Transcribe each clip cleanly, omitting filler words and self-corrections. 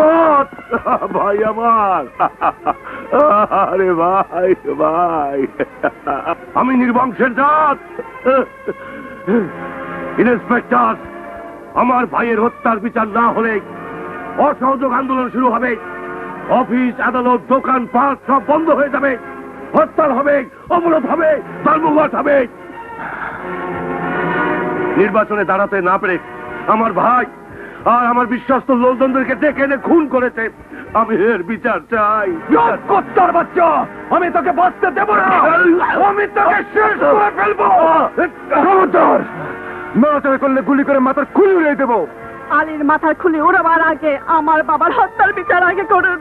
মোহাম্মদ ভাই আমার, আরে ভাই ভাই, আমি নির্বংশের জাত ইন্সপেক্টর। আমার ভাইয়ের হত্যার বিচার না হলে অসহযোগ আন্দোলন শুরু হবে। অফিস, আদালত, দোকান পাট সব বন্ধ হয়ে যাবে। হরতাল হবে, অবরোধ হবে, ধর্মঘট হবে। নির্বাচনে দাঁড়াতে না পেরে আমার ভাই আর আমার বিশ্বস্ত লোকজনদেরকে ডেকে এনে খুন করেছে। আমি এর বিচার চাই। কত্তার বাচ্চা, আমি তোকে বাঁচতে দেব না, আমি তোকে শেষ করে ফেলবো। খবরদার, নড়াচড়া করলে গুলি করে মাথার খুলি উড়িয়ে দেবো। আলীর মাথার খুলি উড়াবার আগে আমার বাবার হত্যার বিচার আগে করুন।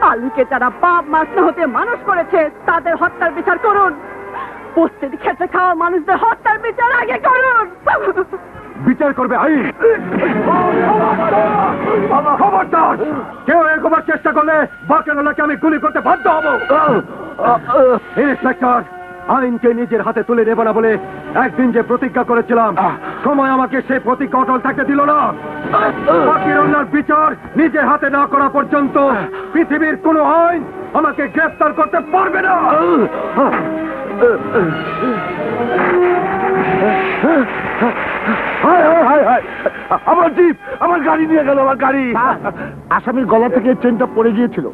আলীকে যারা বাপ মাছ না হতে মানুষ করেছে তাদের হত্যার বিচার করুন। বস্তিতে খেতে খাওয়া মানুষদের হত্যার বিচার আগে করুন। বিচার করবে আইন। খবরদার, কেউ একবার চেষ্টা করলে বাকেরওয়ালাকে আমি গুলি করতে বাধ্য হব। ইন্সপেক্টর, আইনকে নিজের হাতে তুলে নেব না বলে একদিন যে প্রতিজ্ঞা করেছিলাম, সময় আমাকে সেই প্রতিজ্ঞা অটল থাকতে দিল না। বাকেরওয়ালার বিচার নিজের হাতে না করা পর্যন্ত পৃথিবীর কোনো আইন আমাকে গ্রেফতার করতে পারবে না। আমার জিপ, আমার গাড়ি নিয়ে গেল, আমার গাড়ি। আসামির গলা থেকে চেনটা পড়ে গিয়েছিল।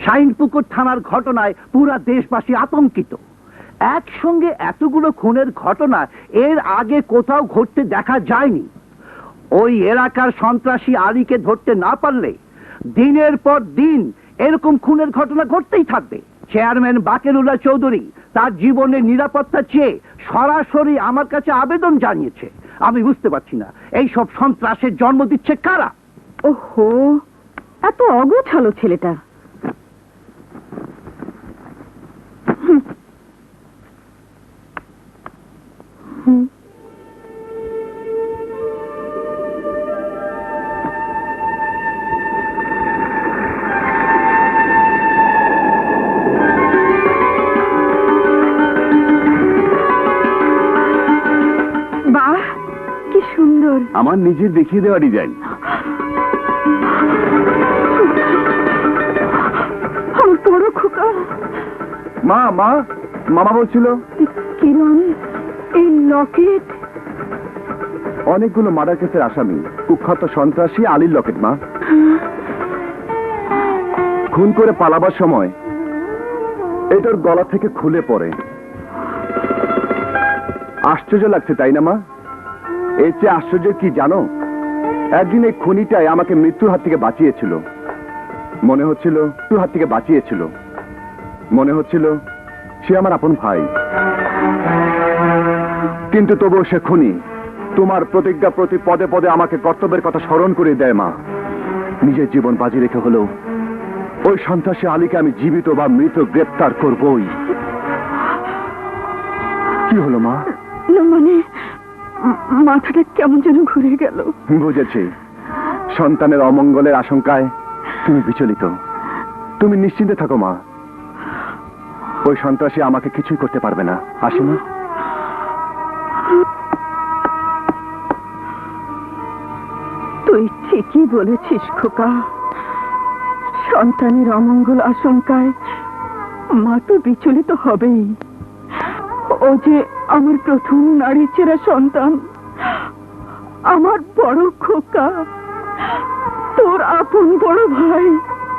শাইনপুকুর থানার ঘটনায় পুরা দেশবাসী আতঙ্কিত। একসঙ্গে এতগুলো খুনের ঘটনা এর আগে কোথাও ঘটতে দেখা যায়নি। ওই এলাকার সন্ত্রাসী আলীকে ধরতে না পারলে দিনের পর দিন এরকম খুনের ঘটনা ঘটতেই থাকবে। চেয়ারম্যান বাকেরুল্লাহ চৌধুরী তার জীবনের নিরাপত্তা চেয়ে সরাসরি আমার কাছে আবেদন জানিয়েছে। আমি বুঝতে পারছি না এই সব সন্ত্রাসের জন্ম দিচ্ছে কারা। ওহো, এত অগোছালো ছেলেটা। বাহ, কি সুন্দর। আমার নিজের দেখিয়ে দেওয়া ডিজাইন। আমার বড় খোকা। মা, মা, মামা বলছিল কিরণ, এই লকেট অনেকগুলো মার্ডার কেসের আসামি কুখ্যাত সন্ত্রাসী আলীর লকেট। মা, খুন করে পালাবার সময় এটার গলা থেকে খুলে পড়ে। আশ্চর্য লাগছে তাই না মা? এর চেয়ে আশ্চর্য কি জানো? একদিন এই খুনিটাই আমাকে মৃত্যুর হাত থেকে বাঁচিয়েছিল। মনে হচ্ছিল মৃত্যুর হাত থেকে বাঁচিয়েছিল, মনে হচ্ছিল সে আমার আপন ভাই। কিন্তু তবুও সে খুনি। তোমার প্রতিজ্ঞা প্রতি পদে পদে আমাকে কর্তব্যের কথা স্মরণ করে দেয় মা। নিজের জীবন বাজি রেখে হলেও ওই সন্ত্রাসী আলীকে আমি জীবিত বা মৃত গ্রেপ্তার করবই। কি হলো মা? মানে মাথাটা কেমন যেন ঘুরে গেল। বুঝেছি, সন্তানের অমঙ্গলের আশঙ্কায় তুমি বিচলিত। তুমি নিশ্চিন্তে থাকো মা, ওই সন্ত্রাসী আমাকে কিছুই করতে পারবে না। আসে না? তুই ঠিকই বলেছিস খোকা। সন্তানের অমঙ্গল আশঙ্কায় মা তো বিচলিত হবেই। ও যে আমার প্রথম নারী ছেড়া সন্তান, আমার বড় খোকা, তোর আপন বড় ভাই।